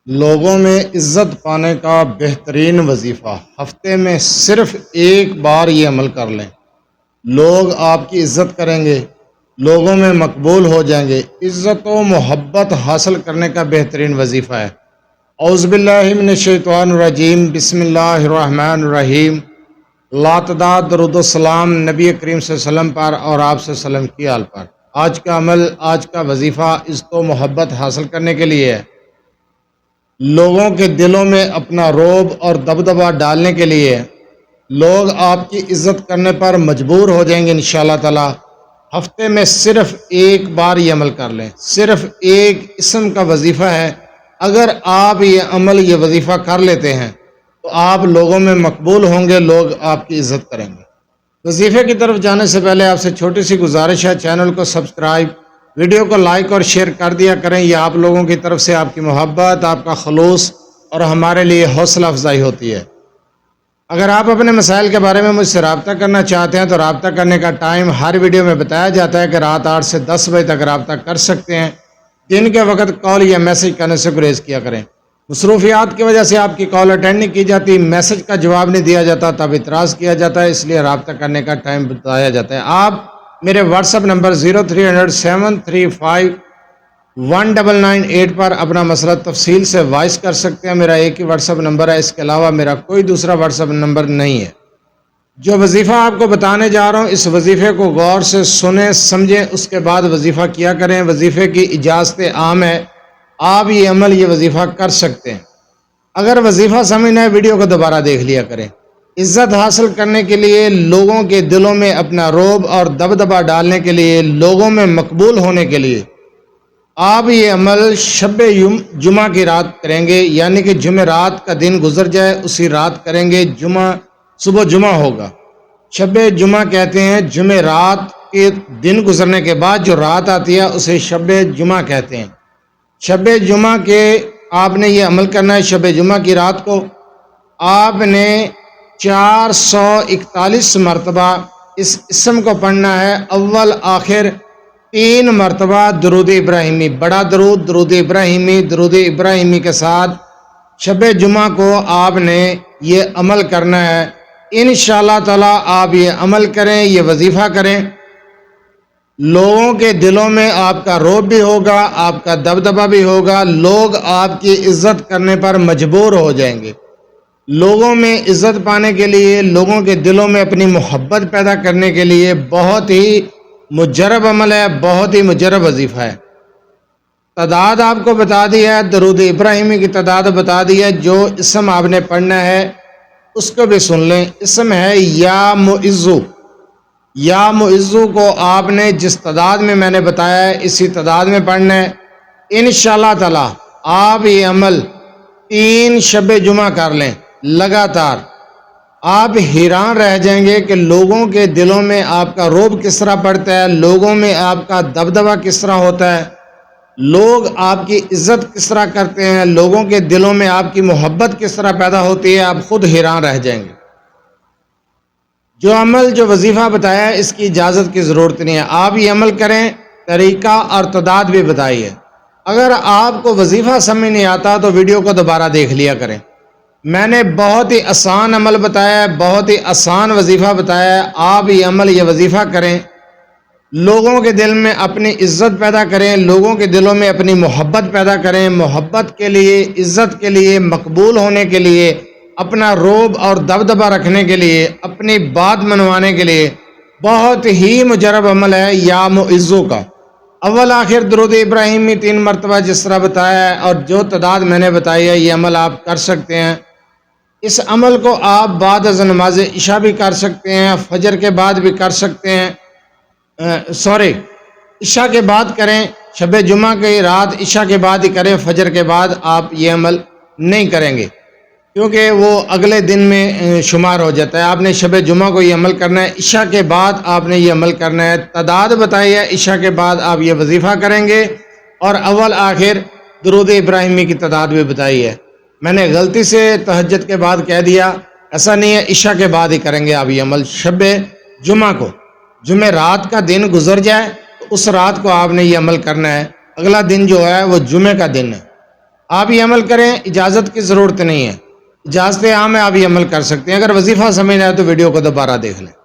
لوگوں میں عزت پانے کا بہترین وظیفہ ہفتے میں صرف ایک بار یہ عمل کر لیں۔ لوگ آپ کی عزت کریں گے، لوگوں میں مقبول ہو جائیں گے۔ عزت و محبت حاصل کرنے کا بہترین وظیفہ ہے۔ اعوذ باللہ من الشیطان الرجیم، بسم اللہ الرحمن الرحیم۔ لاتعداد درود و سلام نبی کریم صلی اللہ علیہ وسلم پر اور آپ صلی اللہ علیہ وسلم کی آل پر۔ آج کا عمل، آج کا وظیفہ عزت و محبت حاصل کرنے کے لیے ہے۔ لوگوں کے دلوں میں اپنا رعب اور دبدبہ ڈالنے کے لیے لوگ آپ کی عزت کرنے پر مجبور ہو جائیں گے انشاءاللہ تعالی۔ ہفتے میں صرف ایک بار یہ عمل کر لیں، صرف ایک اسم کا وظیفہ ہے۔ اگر آپ یہ عمل، یہ وظیفہ کر لیتے ہیں تو آپ لوگوں میں مقبول ہوں گے، لوگ آپ کی عزت کریں گے۔ وظیفے کی طرف جانے سے پہلے آپ سے چھوٹی سی گزارش ہے، چینل کو سبسکرائب، ویڈیو کو لائک اور شیئر کر دیا کریں۔ یہ آپ لوگوں کی طرف سے آپ کی محبت، آپ کا خلوص اور ہمارے لیے حوصلہ افزائی ہوتی ہے۔ اگر آپ اپنے مسائل کے بارے میں مجھ سے رابطہ کرنا چاہتے ہیں تو رابطہ کرنے کا ٹائم ہر ویڈیو میں بتایا جاتا ہے کہ رات 8 سے 10 بجے تک رابطہ کر سکتے ہیں۔ دن کے وقت کال یا میسج کرنے سے گریز کیا کریں۔ مصروفیات کی وجہ سے آپ کی کال اٹینڈ نہیں کی جاتی، میسج کا جواب نہیں دیا جاتا، تب اعتراض کیا جاتا ہے، اس لیے رابطہ کرنے کا ٹائم بتایا جاتا ہے۔ آپ میرے واٹس ایپ نمبر 0300735199 پر اپنا مسئلہ تفصیل سے وائس کر سکتے ہیں۔ میرا ایک ہی واٹس ایپ نمبر ہے، اس کے علاوہ میرا کوئی دوسرا واٹس ایپ نمبر نہیں ہے۔ جو وظیفہ آپ کو بتانے جا رہا ہوں، اس وظیفے کو غور سے سنیں، سمجھیں، اس کے بعد وظیفہ کیا کریں۔ وظیفے کی اجازت عام ہے، آپ یہ عمل، یہ وظیفہ کر سکتے ہیں۔ اگر وظیفہ سمجھنا ہے، ویڈیو کو دوبارہ دیکھ لیا کریں۔ عزت حاصل کرنے کے لیے، لوگوں کے دلوں میں اپنا رعب اور دبدبہ ڈالنے کے لیے، لوگوں میں مقبول ہونے کے لیے آپ یہ عمل شب جمعہ کی رات کریں گے، یعنی کہ جمعرات کا دن گزر جائے اسی رات کریں گے۔ صبح جمعہ ہوگا، شب جمعہ کہتے ہیں۔ جمعرات کے دن گزرنے کے بعد جو رات آتی ہے اسے شب جمعہ کہتے ہیں۔ شب جمعہ کے آپ نے یہ عمل کرنا ہے۔ شب جمعہ کی رات کو آپ نے 441 مرتبہ اس اسم کو پڑھنا ہے، اول آخر 3 مرتبہ درود ابراہیمی، بڑا درود، درود ابراہیمی، درود ابراہیمی کے ساتھ شب جمعہ کو آپ نے یہ عمل کرنا ہے۔ انشاءاللہ تعالی آپ یہ عمل کریں، یہ وظیفہ کریں، لوگوں کے دلوں میں آپ کا رعب بھی ہوگا، آپ کا دبدبہ بھی ہوگا، لوگ آپ کی عزت کرنے پر مجبور ہو جائیں گے۔ لوگوں میں عزت پانے کے لیے، لوگوں کے دلوں میں اپنی محبت پیدا کرنے کے لیے بہت ہی مجرب عمل ہے، بہت ہی مجرب وظیفہ ہے۔ تعداد آپ کو بتا دی ہے، درود ابراہیمی کی تعداد بتا دی ہے۔ جو اسم آپ نے پڑھنا ہے اس کو بھی سن لیں۔ اسم ہے یا معزو۔ یا معزو کو آپ نے جس تعداد میں نے بتایا ہے اسی تعداد میں پڑھنا ہے۔ انشاءاللہ تعالی آپ یہ عمل 3 شب جمعہ کر لیں لگاتار، آپ حیران رہ جائیں گے کہ لوگوں کے دلوں میں آپ کا رعب کس طرح پڑتا ہے، لوگوں میں آپ کا دبدبہ کس طرح ہوتا ہے، لوگ آپ کی عزت کس طرح کرتے ہیں، لوگوں کے دلوں میں آپ کی محبت کس طرح پیدا ہوتی ہے، آپ خود حیران رہ جائیں گے۔ جو عمل، جو وظیفہ بتایا ہے اس کی اجازت کی ضرورت نہیں ہے، آپ یہ عمل کریں۔ طریقہ اور تعداد بھی بتائی ہے۔ اگر آپ کو وظیفہ سمجھ نہیں آتا تو ویڈیو کو دوبارہ دیکھ لیا کریں۔ میں نے بہت ہی آسان عمل بتایا ہے، بہت ہی آسان وظیفہ بتایا ہے۔ آپ یہ عمل، یہ وظیفہ کریں، لوگوں کے دل میں اپنی عزت پیدا کریں، لوگوں کے دلوں میں اپنی محبت پیدا کریں، محبت کے لیے، عزت کے لیے، مقبول ہونے کے لیے، اپنا رعب اور دبدبہ رکھنے کے لیے، اپنی بات منوانے کے لیے بہت ہی مجرب عمل ہے یا معزو کا۔ اول آخر درود ابراہیمی 3 مرتبہ جس طرح بتایا ہے، اور جو تعداد میں نے بتائی ہے، یہ عمل آپ کر سکتے ہیں۔ اس عمل کو آپ بعد از نماز عشاء بھی کر سکتے ہیں، فجر کے بعد بھی کر سکتے ہیں، عشاء کے بعد کریں۔ شب جمعہ کی رات عشاء کے بعد ہی کریں، فجر کے بعد آپ یہ عمل نہیں کریں گے کیونکہ وہ اگلے دن میں شمار ہو جاتا ہے۔ آپ نے شب جمعہ کو یہ عمل کرنا ہے، عشاء کے بعد آپ نے یہ عمل کرنا ہے۔ تعداد بتائی ہے، عشاء کے بعد آپ یہ وظیفہ کریں گے، اور اول آخر درود ابراہیمی کی تعداد بھی بتائی ہے۔ میں نے غلطی سے تہجد کے بعد کہہ دیا، ایسا نہیں ہے، عشاء کے بعد ہی کریں گے آپ یہ عمل۔ شب جمعہ کو، جمعہ رات کا دن گزر جائے تو اس رات کو آپ نے یہ عمل کرنا ہے۔ اگلا دن جو ہے وہ جمعہ کا دن ہے۔ آپ یہ عمل کریں، اجازت کی ضرورت نہیں ہے، اجازت عام ہے، آپ یہ عمل کر سکتے ہیں۔ اگر وظیفہ سمجھ نہ آئے تو ویڈیو کو دوبارہ دیکھ لیں۔